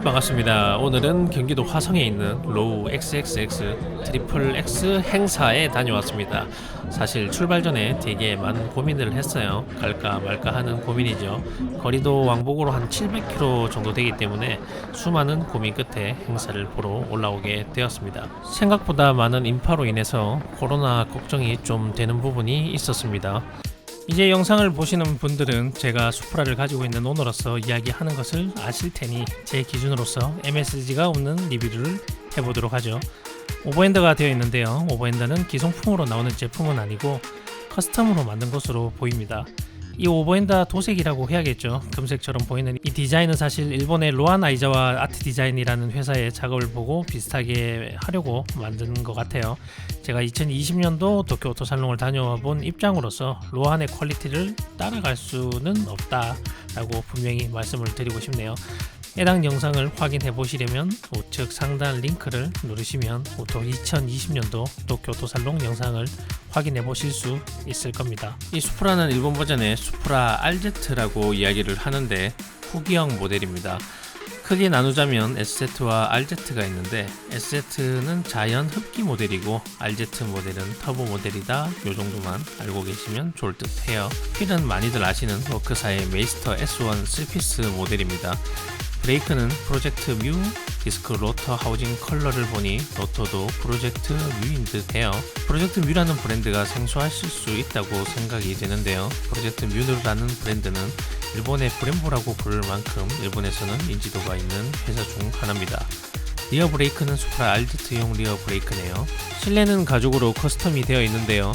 반갑습니다. 오늘은 경기도 화성에 있는 로우 XXX 트리플 X 행사에 다녀왔습니다. 사실 출발 전에 되게 많은 고민을 했어요. 갈까 말까 하는 고민이죠. 거리도 왕복으로 한 700km 정도 되기 때문에 수많은 고민 끝에 행사를 보러 올라오게 되었습니다. 생각보다 많은 인파로 인해서 코로나 걱정이 좀 되는 부분이 있었습니다. 이제 영상을 보시는 분들은 제가 수프라를 가지고 있는 오너로서 이야기하는 것을 아실 테니 제 기준으로서 MSG가 없는 리뷰를 해보도록 하죠. 오버핸드가 되어 있는데요. 오버핸드는 기성품으로 나오는 제품은 아니고 커스텀으로 만든 것으로 보입니다. 이 오버핸드 도색이라고 해야겠죠. 금색처럼 보이는 이 디자인은 사실 일본의 로안 아이자와 아트 디자인이라는 회사의 작업을 보고 비슷하게 하려고 만든 것 같아요. 제가 2020년도 도쿄 오토살롱을 다녀와 본 입장으로서 로안의 퀄리티를 따라갈 수는 없다라고 분명히 말씀을 드리고 싶네요. 해당 영상을 확인해 보시려면 우측 상단 링크를 누르시면 오토 2020년도 도쿄 오토살롱 영상을 확인해 보실 수 있을 겁니다. 이 수프라는 일본 버전의 수프라 RZ라고 이야기를 하는데 후기형 모델입니다. 크게 나누자면 SZ와 RZ가 있는데 SZ는 자연 흡기 모델이고 RZ 모델은 터보 모델이다. 요 정도만 알고 계시면 좋을 듯 해요. 휠은 많이들 아시는 워크사의 메이스터 S1 3피스 모델입니다. 브레이크는 프로젝트 뮤, 디스크 로터 하우징 컬러를 보니 로터도 프로젝트 뮤인 듯 해요. 프로젝트 뮤라는 브랜드가 생소하실 수 있다고 생각이 되는데요. 프로젝트 뮤라는 브랜드는 일본의 브렘보라고 부를 만큼 일본에서는 인지도가 있는 회사 중 하나입니다. 리어 브레이크는 수프라 RZ용 리어 브레이크네요. 실내는 가죽으로 커스텀이 되어 있는데요.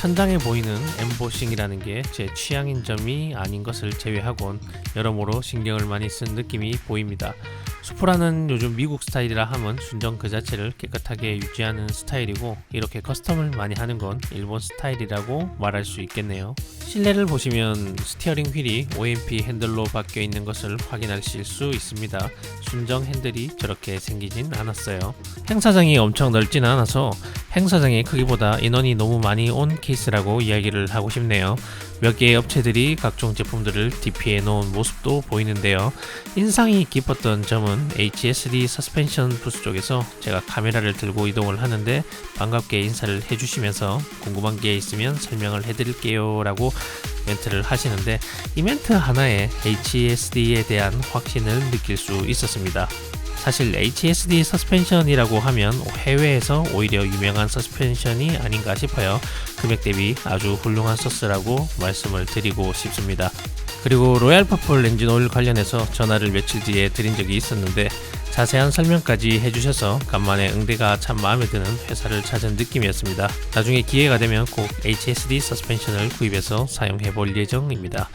천장에 보이는 엠보싱이라는 게 제 취향인 점이 아닌 것을 제외하곤 여러모로 신경을 많이 쓴 느낌이 보입니다. 수프라는 요즘 미국 스타일이라 하면 순정 그 자체를 깨끗하게 유지하는 스타일이고 이렇게 커스텀을 많이 하는 건 일본 스타일이라고 말할 수 있겠네요. 실내를 보시면 스티어링 휠이 OMP 핸들로 바뀌어 있는 것을 확인하실 수 있습니다. 순정 핸들이 저렇게 생기진 않았어요. 행사장이 엄청 넓진 않아서 행사장의 크기보다 인원이 너무 많이 온 케이스라고 이야기를 하고 싶네요. 몇 개의 업체들이 각종 제품들을 DP해 놓은 모습도 보이는데요. 인상이 깊었던 점은 HSD 서스펜션 부스 쪽에서 제가 카메라를 들고 이동을 하는데 반갑게 인사를 해주시면서 궁금한 게 있으면 설명을 해드릴게요 라고 멘트를 하시는데 이 멘트 하나에 HSD에 대한 확신을 느낄 수 있었습니다. 사실 HSD 서스펜션이라고 하면 해외에서 오히려 유명한 서스펜션이 아닌가 싶어요. 금액 대비 아주 훌륭한 소스라고 말씀을 드리고 싶습니다. 그리고 로얄 퍼플 엔진 오일 관련해서 전화를 며칠 뒤에 드린 적이 있었는데 자세한 설명까지 해주셔서 간만에 응대가 참 마음에 드는 회사를 찾은 느낌이었습니다. 나중에 기회가 되면 꼭 HSD 서스펜션을 구입해서 사용해 볼 예정입니다.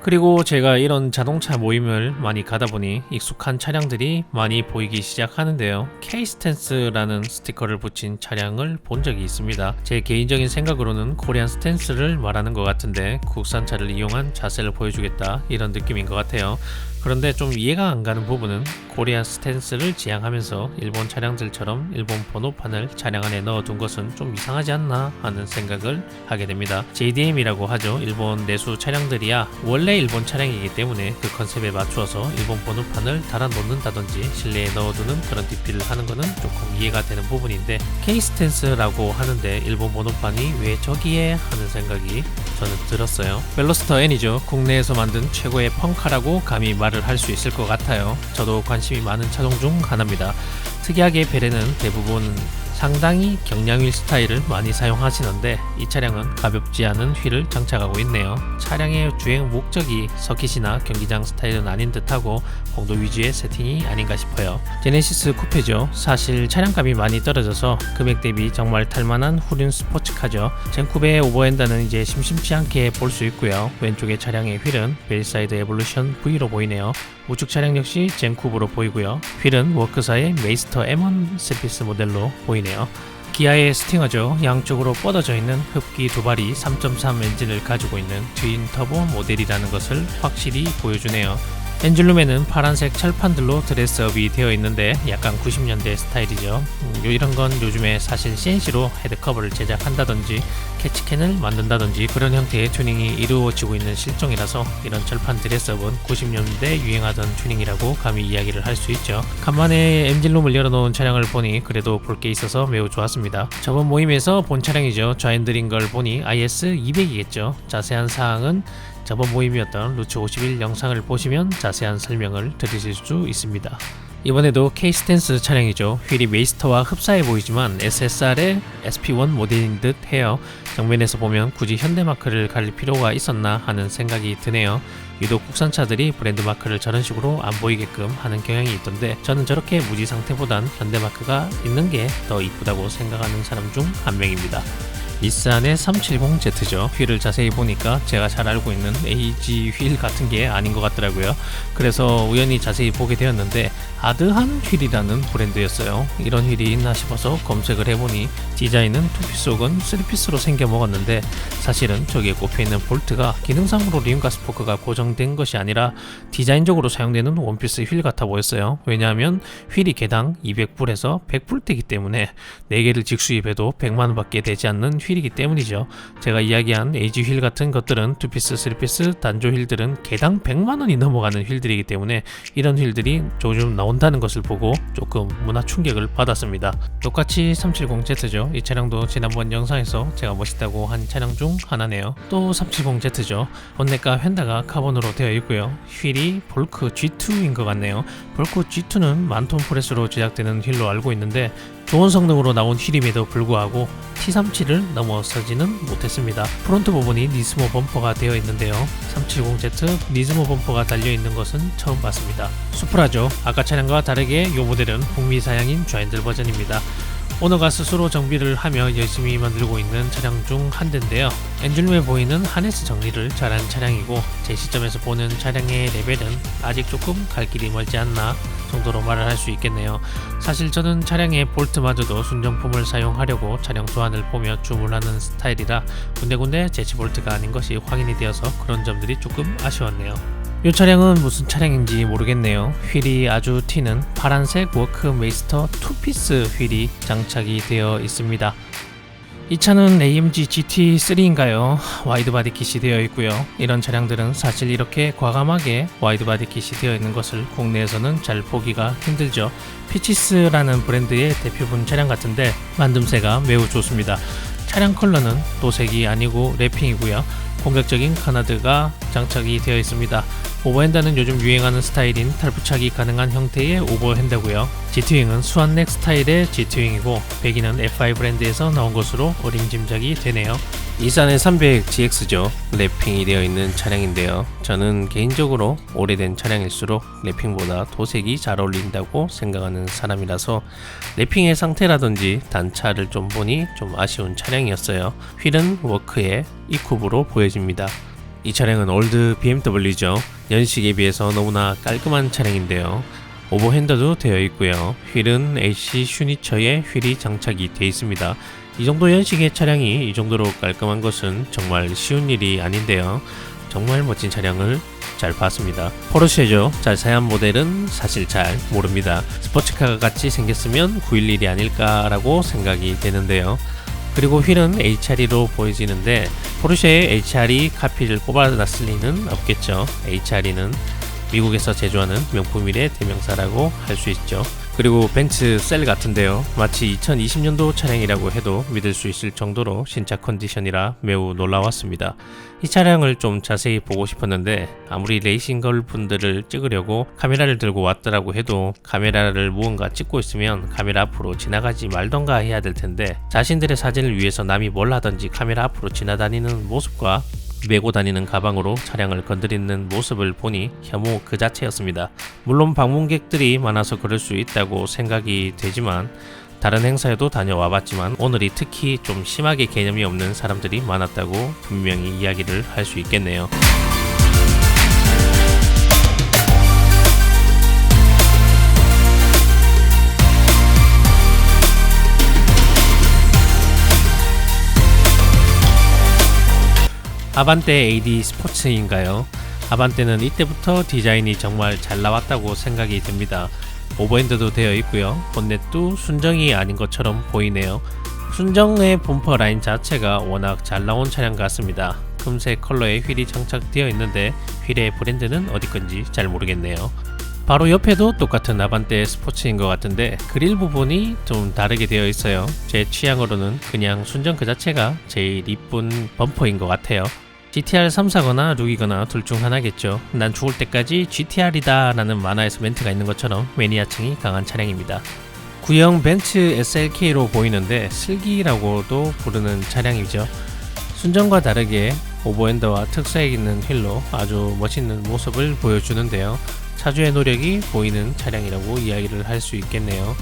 그리고 제가 이런 자동차 모임을 많이 가다 보니 익숙한 차량들이 많이 보이기 시작하는데요. K-스탠스라는 스티커를 붙인 차량을 본 적이 있습니다. 제 개인적인 생각으로는 코리안 스탠스를 말하는 것 같은데 국산차를 이용한 자세를 보여주겠다 이런 느낌인 것 같아요. 그런데 좀 이해가 안 가는 부분은 코리안 스탠스를 지향하면서 일본 차량들처럼 일본 번호판을 차량 안에 넣어둔 것은 좀 이상하지 않나 하는 생각을 하게 됩니다. JDM이라고 하죠. 일본 내수 차량들이야 원래 일본 차량이기 때문에 그 컨셉에 맞추어서 일본 번호판을 달아 놓는다든지 실내에 넣어두는 그런 DP를 하는 것은 조금 이해가 되는 부분인데 K-스탠스라고 하는데 일본 번호판이 왜 저기에 하는 생각이 저는 들었어요. 벨로스터 N이죠. 국내에서 만든 최고의 펑카라고 감히 말을 할 수 있을 것 같아요. 저도 관심이 많은 차종 중 하나입니다. 특이하게 베레는 대부분 상당히 경량휠 스타일을 많이 사용하시는데 이 차량은 가볍지 않은 휠을 장착하고 있네요. 차량의 주행 목적이 서킷이나 경기장 스타일은 아닌 듯하고 공도 위주의 세팅이 아닌가 싶어요. 제네시스 쿠페죠. 사실 차량값이 많이 떨어져서 금액 대비 정말 탈만한 후륜 스포츠카죠. 젠쿠베의 오버핸드는 이제 심심치 않게 볼 수 있고요. 왼쪽의 차량의 휠은 벨사이드 에볼루션 V로 보이네요. 우측 차량 역시 젠쿠브로 보이고요. 휠은 워크사의 메이스터 M1 3피스 모델로 보이네요. 기아의 스팅어죠. 양쪽으로 뻗어져 있는 흡기 두 발이 3.3 엔진을 가지고 있는 트윈 터보 모델이라는 것을 확실히 보여주네요. 엔줄룸에는 파란색 철판들로 드레스업이 되어 있는데 약간 90년대 스타일이죠. 이런 건 요즘에 사실 CNC로 헤드커버를 제작한다든지 캐치캔을 만든다든지 그런 형태의 튜닝이 이루어지고 있는 실종이라서 이런 철판 드레스업은 90년대 유행하던 튜닝이라고 감히 이야기를 할 수 있죠. 간만에 엔진룸을 열어놓은 차량을 보니 그래도 볼 게 있어서 매우 좋았습니다. 저번 모임에서 본 차량이죠. 좌엔들인 걸 보니 IS200이겠죠. 자세한 사항은 저번 모임이었던 루츠 51 영상을 보시면 자세한 설명을 드리실 수 있습니다. 이번에도 K-스탠스 차량이죠. 휠이 메이스터와 흡사해 보이지만 SSR의 SP1 모델인 듯 해요. 정면에서 보면 굳이 현대마크를 가릴 필요가 있었나 하는 생각이 드네요. 유독 국산차들이 브랜드 마크를 저런 식으로 안 보이게끔 하는 경향이 있던데 저는 저렇게 무지 상태보단 현대마크가 있는 게 더 이쁘다고 생각하는 사람 중 한 명입니다. 닛산의 370Z죠. 휠을 자세히 보니까 제가 잘 알고 있는 AG 휠 같은 게 아닌 것 같더라고요. 그래서 우연히 자세히 보게 되었는데 아드한 휠이라는 브랜드였어요. 이런 휠이 있나 싶어서 검색을 해보니 디자인은 투피스 혹은 3피스로 생겨 먹었는데 사실은 저기에 꼽혀있는 볼트가 기능상으로 림과 스포크가 고정된 것이 아니라 디자인적으로 사용되는 원피스 휠 같아 보였어요. 왜냐하면 휠이 개당 200불에서 100불대기 때문에 4개를 직수입해도 100만원 밖에 되지 않는 휠이기 때문이죠. 제가 이야기한 AG 휠 같은 것들은 2피스, 3피스, 단조 휠들은 개당 100만원이 넘어가는 휠들이기 때문에 이런 휠들이 요즘 나온다는 것을 보고 조금 문화 충격을 받았습니다. 똑같이 370Z죠. 이 차량도 지난번 영상에서 제가 멋있다고 한 차량 중 하나네요. 또 370Z죠. 본넷과 휀다가 카본으로 되어 있고요. 휠이 볼크 G2인 것 같네요. 볼크 G2는 만톤 프레스로 제작되는 휠로 알고 있는데 좋은 성능으로 나온 휠임에도 불구하고 T37을 넘어서지는 못했습니다. 프론트 부분이 니스모 범퍼가 되어 있는데요. 370Z 니스모 범퍼가 달려있는 것은 처음 봤습니다. 수프라죠. 아까 차량과 다르게 이 모델은 북미 사양인 좌핸들 버전입니다. 오너가 스스로 정비를 하며 열심히 만들고 있는 차량 중 한 대인데요. 엔진룸에 보이는 하네스 정리를 잘한 차량이고 제 시점에서 보는 차량의 레벨은 아직 조금 갈 길이 멀지 않나 정도로 말을 할 수 있겠네요. 사실 저는 차량의 볼트마저도 순정품을 사용하려고 차량 조안을 보며 주문하는 스타일이라 군데군데 제치 볼트가 아닌 것이 확인이 되어서 그런 점들이 조금 아쉬웠네요. 이 차량은 무슨 차량인지 모르겠네요. 휠이 아주 튀는 파란색 워크메이스터 투피스 휠이 장착이 되어 있습니다. 이 차는 AMG GT3인가요? 와이드바디 킷이 되어 있고요. 이런 차량들은 사실 이렇게 과감하게 와이드바디 킷이 되어 있는 것을 국내에서는 잘 보기가 힘들죠. 피치스라는 브랜드의 대표분 차량 같은데 만듦새가 매우 좋습니다. 차량 컬러는 도색이 아니고 랩핑이고요. 공격적인 카나드가 장착이 되어 있습니다. 오버핸더는 요즘 유행하는 스타일인 탈부착이 가능한 형태의 오버핸더고요. G트윙은 수완넥 스타일의 G트윙이고 배기는 FI 브랜드에서 나온 것으로 어림짐작이 되네요. 닛산의 300GX죠. 랩핑이 되어 있는 차량인데요. 저는 개인적으로 오래된 차량일수록 랩핑보다 도색이 잘 어울린다고 생각하는 사람이라서 랩핑의 상태라든지 단차를 좀 보니 좀 아쉬운 차량이었어요. 휠은 워크의 E컵으로 보여집니다. 이 차량은 올드 BMW죠. 연식에 비해서 너무나 깔끔한 차량인데요. 오버핸더도 되어 있고요. 휠은 AC 슈니처의 휠이 장착이 되어 있습니다. 이 정도 연식의 차량이 이 정도로 깔끔한 것은 정말 쉬운 일이 아닌데요. 정말 멋진 차량을 잘 봤습니다. 포르쉐죠. 자세한 모델은 사실 잘 모릅니다. 스포츠카 같이 생겼으면 911이 아닐까라고 생각이 되는데요. 그리고 휠은 HRE로 보여지는데 포르쉐의 HRE 카피를 꼽아놨을 리는 없겠죠. HRE는 미국에서 제조하는 명품일의 대명사라고 할 수 있죠. 그리고 벤츠 셀 같은데요. 마치 2020년도 차량이라고 해도 믿을 수 있을 정도로 신차 컨디션이라 매우 놀라웠습니다. 이 차량을 좀 자세히 보고 싶었는데 아무리 레이싱걸 분들을 찍으려고 카메라를 들고 왔더라고 해도 카메라를 무언가 찍고 있으면 카메라 앞으로 지나가지 말던가 해야 될 텐데 자신들의 사진을 위해서 남이 뭘 하든지 카메라 앞으로 지나다니는 모습과 메고 다니는 가방으로 차량을 건드리는 모습을 보니 혐오 그 자체였습니다. 물론 방문객들이 많아서 그럴 수 있다고 생각이 되지만 다른 행사에도 다녀와 봤지만 오늘이 특히 좀 심하게 개념이 없는 사람들이 많았다고 분명히 이야기를 할 수 있겠네요. 아반떼 AD 스포츠인가요? 아반떼는 이때부터 디자인이 정말 잘 나왔다고 생각이 듭니다. 오버핸드도 되어 있고요. 본넷도 순정이 아닌 것처럼 보이네요. 순정의 범퍼 라인 자체가 워낙 잘 나온 차량 같습니다. 금색 컬러의 휠이 장착되어 있는데 휠의 브랜드는 어디 건지 잘 모르겠네요. 바로 옆에도 똑같은 아반떼 스포츠인 것 같은데 그릴 부분이 좀 다르게 되어 있어요. 제 취향으로는 그냥 순정 그 자체가 제일 이쁜 범퍼인 것 같아요. GTR 3사거나 룩이거나 둘 중 하나겠죠. 난 죽을 때까지 GTR이다 라는 만화에서 멘트가 있는 것처럼 매니아층이 강한 차량입니다. 구형 벤츠 SLK로 보이는데 슬기라고도 부르는 차량이죠. 순정과 다르게 오버핸더와 특색 있는 휠로 아주 멋있는 모습을 보여주는데요. 차주의 노력이 보이는 차량이라고 이야기를 할 수 있겠네요.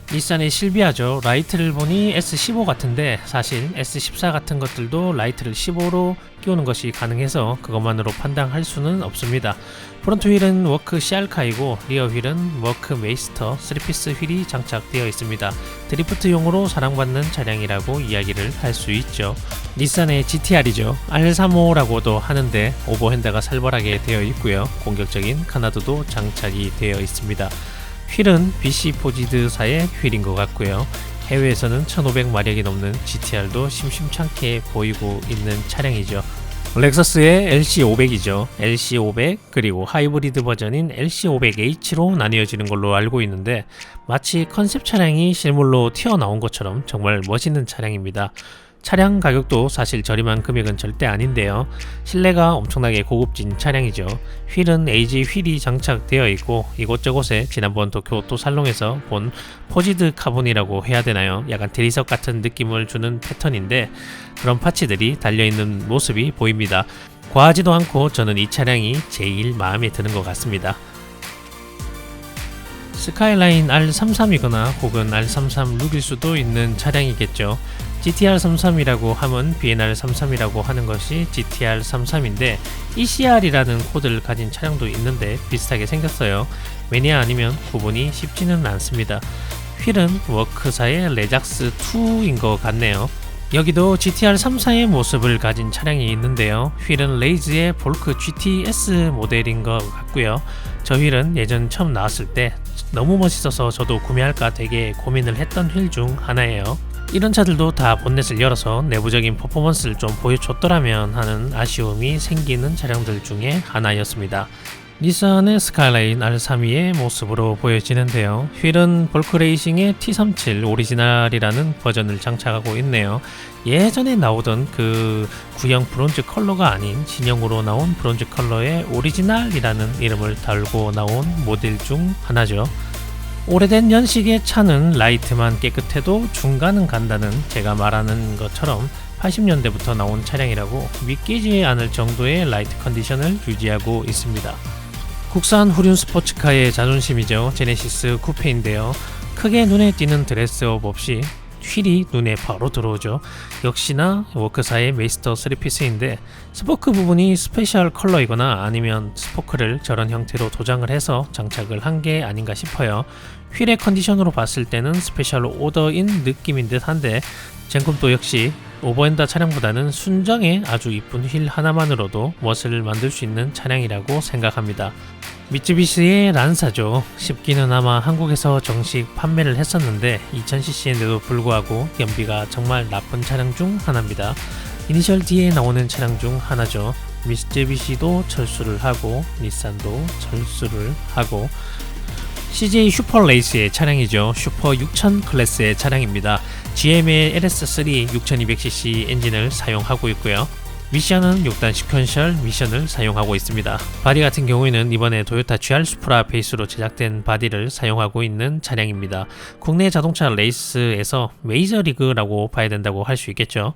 닛산의 실비아죠. 라이트를 보니 S15 같은데 사실 S14 같은 것들도 라이트를 15로 끼우는 것이 가능해서 그것만으로 판단할 수는 없습니다. 프론트 휠은 워크 CR카이고 리어 휠은 워크 메이스터 3피스 휠이 장착되어 있습니다. 드리프트용으로 사랑받는 차량이라고 이야기를 할 수 있죠. 닛산의 GTR이죠. R35라고도 하는데 오버핸드가 살벌하게 되어 있고요. 공격적인 카나드도 장착이 되어 있습니다. 휠은 BC 포지드사의 휠인 것 같고요. 해외에서는 1500마력이 넘는 GTR도 심심찮게 보이고 있는 차량이죠. 렉서스의 LC500이죠. LC500 그리고 하이브리드 버전인 LC500H로 나뉘어지는 걸로 알고 있는데 마치 컨셉 차량이 실물로 튀어나온 것처럼 정말 멋있는 차량입니다. 차량 가격도 사실 저렴한 금액은 절대 아닌데요. 실내가 엄청나게 고급진 차량이죠. 휠은 AG 휠이 장착되어 있고 이곳저곳에 지난번 도쿄 오토살롱에서 본 포지드 카본이라고 해야 되나요? 약간 대리석 같은 느낌을 주는 패턴인데 그런 파츠들이 달려있는 모습이 보입니다. 과하지도 않고 저는 이 차량이 제일 마음에 드는 것 같습니다. 스카이라인 R33이거나 혹은 R33 룩일 수도 있는 차량이겠죠. GTR33이라고 하면 BNR33이라고 하는 것이 GTR33인데 ECR이라는 코드를 가진 차량도 있는데 비슷하게 생겼어요. 매니아 아니면 구분이 쉽지는 않습니다. 휠은 워크사의 레작스2인 것 같네요. 여기도 GTR34의 모습을 가진 차량이 있는데요. 휠은 레이즈의 볼크 GTS 모델인 것 같고요. 저 휠은 예전 처음 나왔을 때 너무 멋있어서 저도 구매할까 되게 고민을 했던 휠 중 하나예요. 이런 차들도 다 본넷을 열어서 내부적인 퍼포먼스를 좀 보여줬더라면 하는 아쉬움이 생기는 차량들 중에 하나였습니다. 닛산의 스카이라인 R32의 모습으로 보여지는데요. 휠은 볼크레이싱의 T37 오리지널이라는 버전을 장착하고 있네요. 예전에 나오던 그 구형 브론즈 컬러가 아닌 신형으로 나온 브론즈 컬러의 오리지널이라는 이름을 달고 나온 모델 중 하나죠. 오래된 연식의 차는 라이트만 깨끗해도 중간은 간다는 제가 말하는 것처럼 80년대부터 나온 차량이라고 믿기지 않을 정도의 라이트 컨디션을 유지하고 있습니다. 국산 후륜 스포츠카의 자존심이죠. 제네시스 쿠페인데요. 크게 눈에 띄는 드레스업 없이 휠이 눈에 바로 들어오죠. 역시나 워크사의 메이스터 3피스인데 스포크 부분이 스페셜 컬러이거나 아니면 스포크를 저런 형태로 도장을 해서 장착을 한 게 아닌가 싶어요. 휠의 컨디션으로 봤을 때는 스페셜 오더인 느낌인 듯 한데 젠쿰도 역시 오버핸드 차량보다는 순정의 아주 이쁜 휠 하나만으로도 멋을 만들 수 있는 차량이라고 생각합니다. 미쯔비시의 란사죠. 10기는 아마 한국에서 정식 판매를 했었는데 2000cc인데도 불구하고 연비가 정말 나쁜 차량 중 하나입니다. 이니셜 D에 나오는 차량 중 하나죠. 미쯔비시도 철수를 하고 닛산도 철수를 하고 CJ 슈퍼레이스의 차량이죠. 슈퍼 6000 클래스의 차량입니다. GM의 LS3 6200cc 엔진을 사용하고 있고요. 미션은 6단 시퀀셜 미션을 사용하고 있습니다. 바디 같은 경우에는 이번에 도요타 GR 수프라 베이스로 제작된 바디를 사용하고 있는 차량입니다. 국내 자동차 레이스에서 메이저리그라고 봐야 된다고 할 수 있겠죠.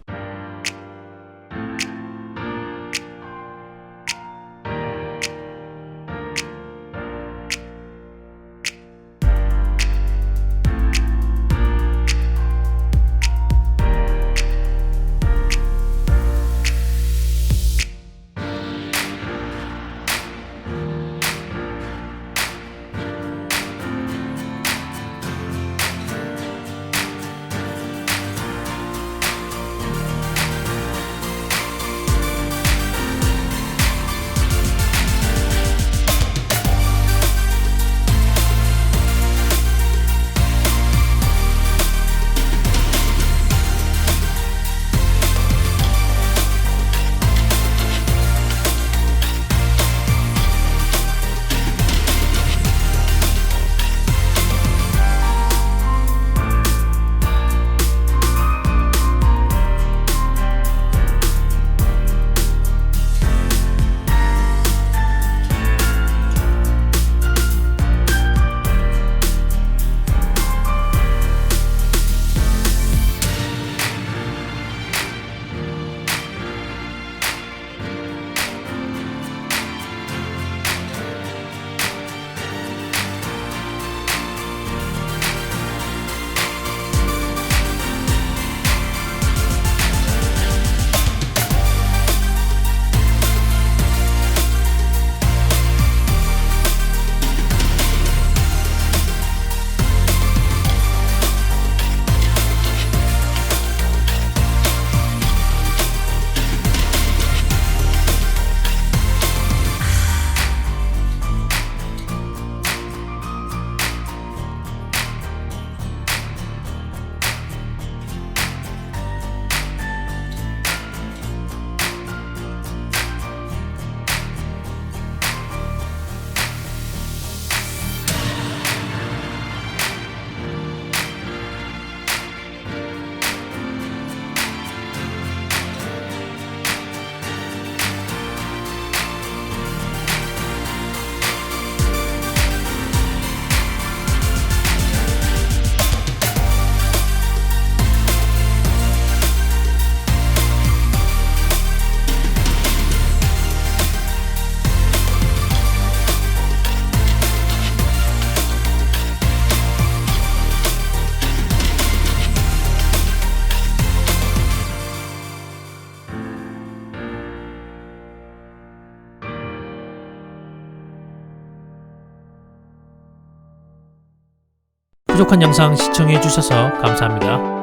부족한 영상 시청해 주셔서 감사합니다.